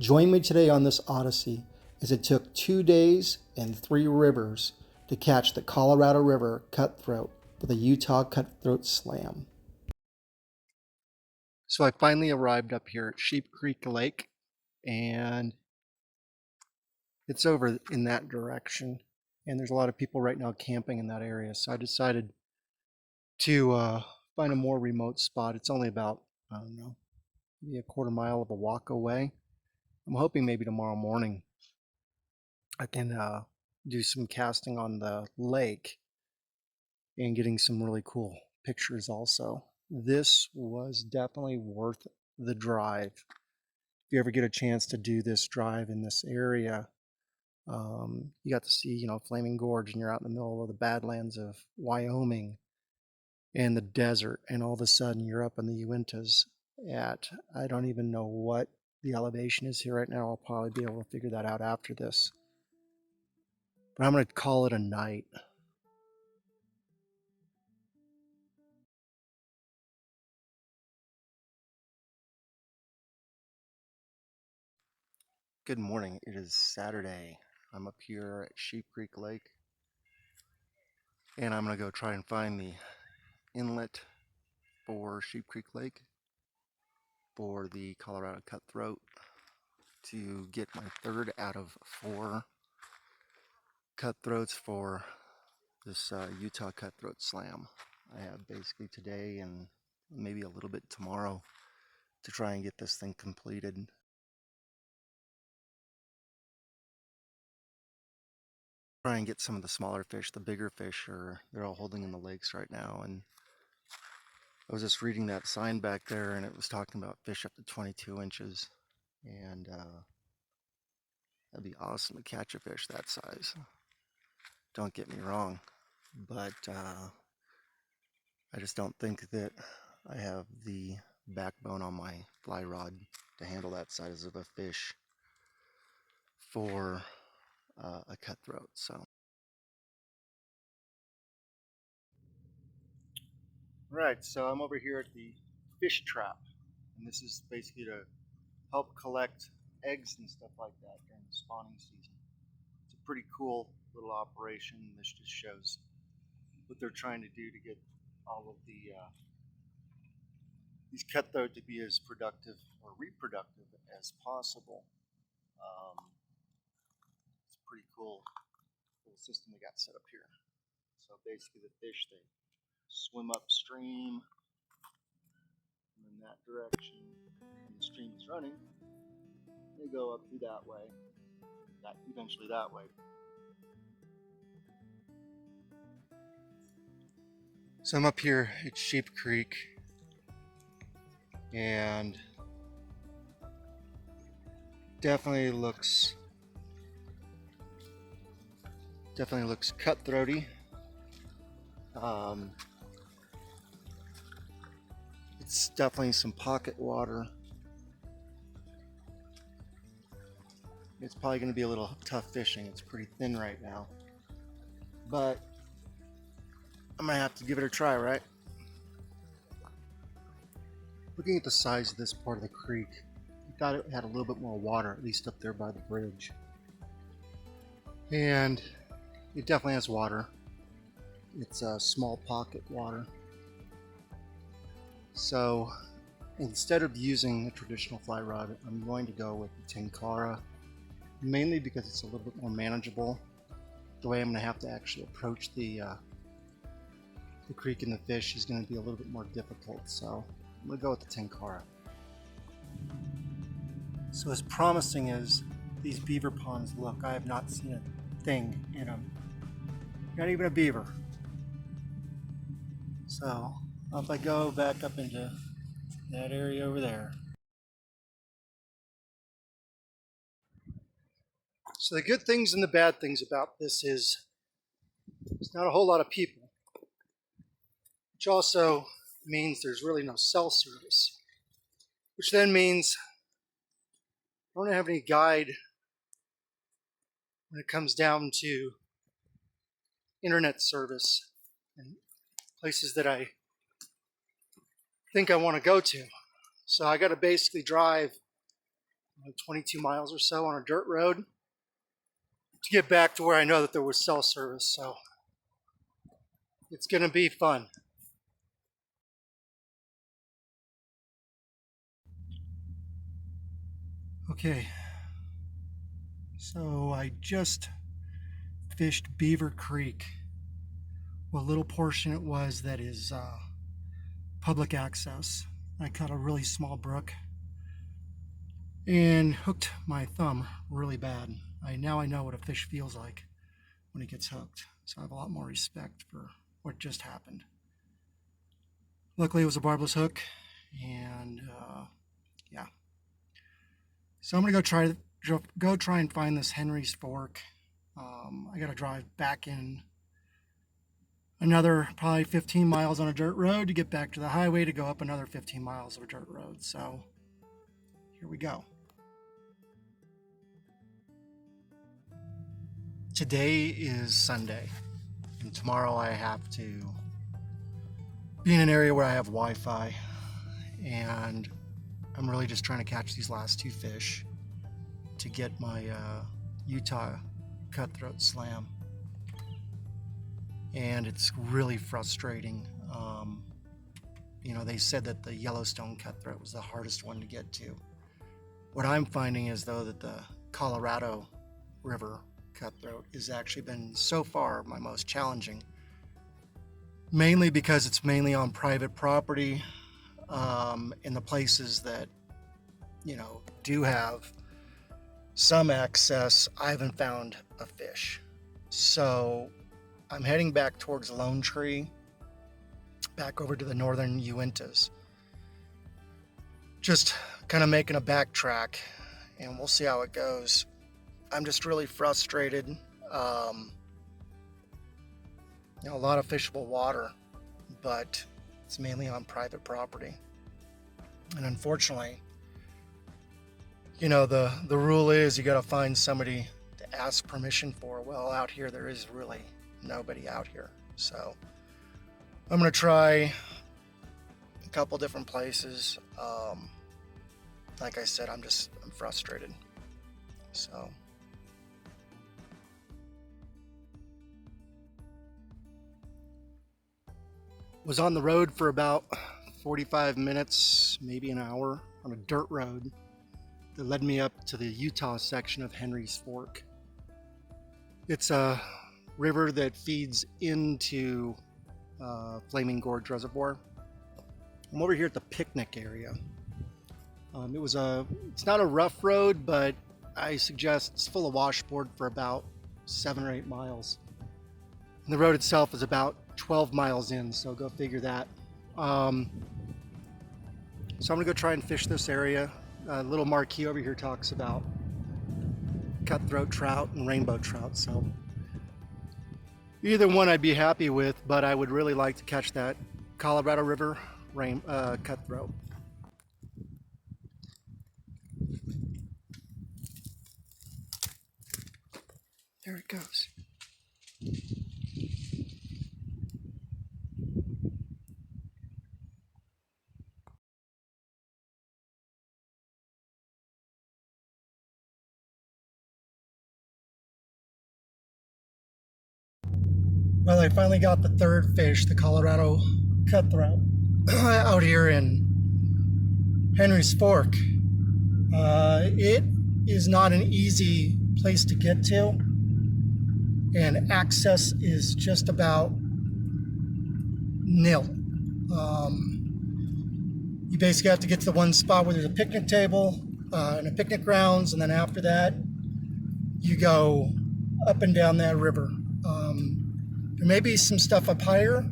Join me today on this odyssey as it took 2 days and 3 rivers to catch the Colorado River Cutthroat for the Utah Cutthroat Slam. So I finally arrived up here at Sheep Creek Lake, and it's over in that direction, and there's a lot of people right now camping in that area, so I decided to find a more remote spot. It's only about, I don't know, maybe a quarter mile of a walk away. I'm hoping maybe tomorrow morning I can do some casting on the lake and getting some really cool pictures also. This was definitely worth the drive. If you ever get a chance to do this drive in this area, you got to see, Flaming Gorge, and you're out in the middle of the Badlands of Wyoming and the desert, and all of a sudden you're up in the Uintas at, I don't even know what the elevation is here right now. I'll probably be able to figure that out after this. But I'm going to call it a night. Good morning. It is Saturday. I'm up here at Sheep Creek Lake, and I'm going to go try and find the inlet for Sheep Creek Lake for the Colorado Cutthroat to get my third out of 4 cutthroats for this Utah Cutthroat Slam. I have basically today and maybe a little bit tomorrow to try and get this thing completed. Try and get some of the smaller fish. The bigger fish they're all holding in the lakes right now, and I was just reading that sign back there, and it was talking about fish up to 22 inches, and that'd be awesome to catch a fish that size. Don't get me wrong, but I just don't think that I have the backbone on my fly rod to handle that size of a fish for a cutthroat. So, right, so I'm over here at the fish trap, and this is basically to help collect eggs and stuff like that during the spawning season. It's a pretty cool little operation. This just shows what they're trying to do to get all of these cutthroat to be as productive or reproductive as possible. It's a pretty cool little system they got set up here. So basically the fish, they swim upstream in that direction, and the stream is running. They go up through that way, eventually that way. So I'm up here at Sheep Creek, and definitely looks cutthroaty. It's definitely some pocket water. It's probably going to be a little tough fishing. It's pretty thin right now, but I'm going to have to give it a try, right? Looking at the size of this part of the creek, I thought it had a little bit more water, at least up there by the bridge. And it definitely has water. It's a small pocket water. So instead of using a traditional fly rod, I'm going to go with the Tenkara, mainly because it's a little bit more manageable. The way I'm going to have to actually approach the creek and the fish is going to be a little bit more difficult, so I'm going to go with the Tenkara. So as promising as these beaver ponds look, I have not seen a thing in them. Not even a beaver. So if I go back up into that area over there. So the good things and the bad things about this is there's not a whole lot of people, which also means there's really no cell service, which then means I don't have any guide when it comes down to internet service and places that I think I want to go to. So I got to basically drive 22 miles or so on a dirt road to get back to where I know that there was cell service. So it's going to be fun. Okay, so I just fished Beaver Creek. What little portion it was that is public access. I caught a really small brook and hooked my thumb really bad. Now I know what a fish feels like when it gets hooked, so I have a lot more respect for what just happened. Luckily it was a barbless hook, and yeah. So I'm gonna go try and find this Henry's Fork. I gotta drive back in another probably 15 miles on a dirt road to get back to the highway to go up another 15 miles of a dirt road. So here we go. Today is Sunday, and tomorrow I have to be in an area where I have Wi-Fi, and I'm really just trying to catch these last two fish to get my Utah Cutthroat slam. And it's really frustrating. You know, they said that the Yellowstone Cutthroat was the hardest one to get to. What I'm finding is, though, that the Colorado River Cutthroat has actually been so far my most challenging, mainly because it's mainly on private property, in the places that, you know, do have some access. I haven't found a fish. So I'm heading back towards Lone Tree, back over to the northern Uintas. Just kind of making a backtrack, and we'll see how it goes. I'm just really frustrated. You know, a lot of fishable water, but it's mainly on private property. And unfortunately, you know, the rule is you got to find somebody to ask permission for. Well, out here there is really nobody out here. So I'm going to try a couple different places. Like I said, I'm frustrated. So was on the road for about 45 minutes, maybe an hour, on a dirt road that led me up to the Utah section of Henry's Fork. It's a river that feeds into Flaming Gorge Reservoir. I'm over here at the picnic area. It's not a rough road, but I suggest it's full of washboard for about 7 or 8 miles. And the road itself is about 12 miles in, so go figure that. So I'm gonna go try and fish this area. A little marquee over here talks about cutthroat trout and rainbow trout, so either one I'd be happy with, but I would really like to catch that Colorado River cutthroat. There it goes. Well, I finally got the third fish, the Colorado cutthroat, out here in Henry's Fork. It is not an easy place to get to, and access is just about nil. You basically have to get to the one spot where there's a picnic table and a picnic grounds, and then after that, you go up and down that river. There may be some stuff up higher,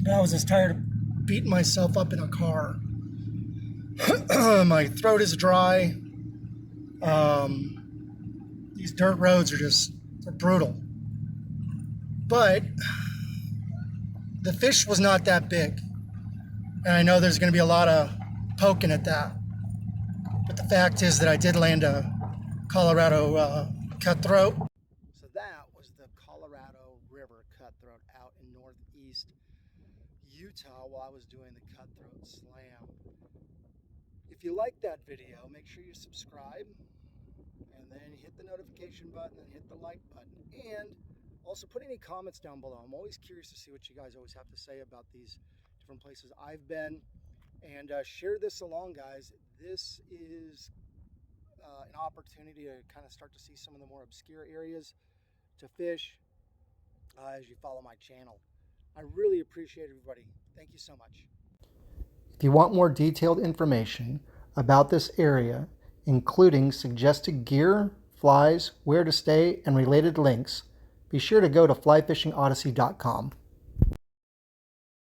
but I was just tired of beating myself up in a car. My throat is dry. These dirt roads they're brutal. But the fish was not that big. And I know there's going to be a lot of poking at that. But the fact is that I did land a Colorado cutthroat. So that was the Colorado River cutthroat out in northeast Utah while I was doing the Cutthroat slam. If you like that video, make sure you subscribe and then hit the notification button and hit the like button. And also put any comments down below. I'm always curious to see what you guys always have to say about these different places I've been. And share this along, guys. This is an opportunity to kind of start to see some of the more obscure areas to fish as you follow my channel. I really appreciate everybody. Thank you so much. If you want more detailed information about this area, including suggested gear, flies, where to stay, and related links, be sure to go to flyfishingodyssey.com.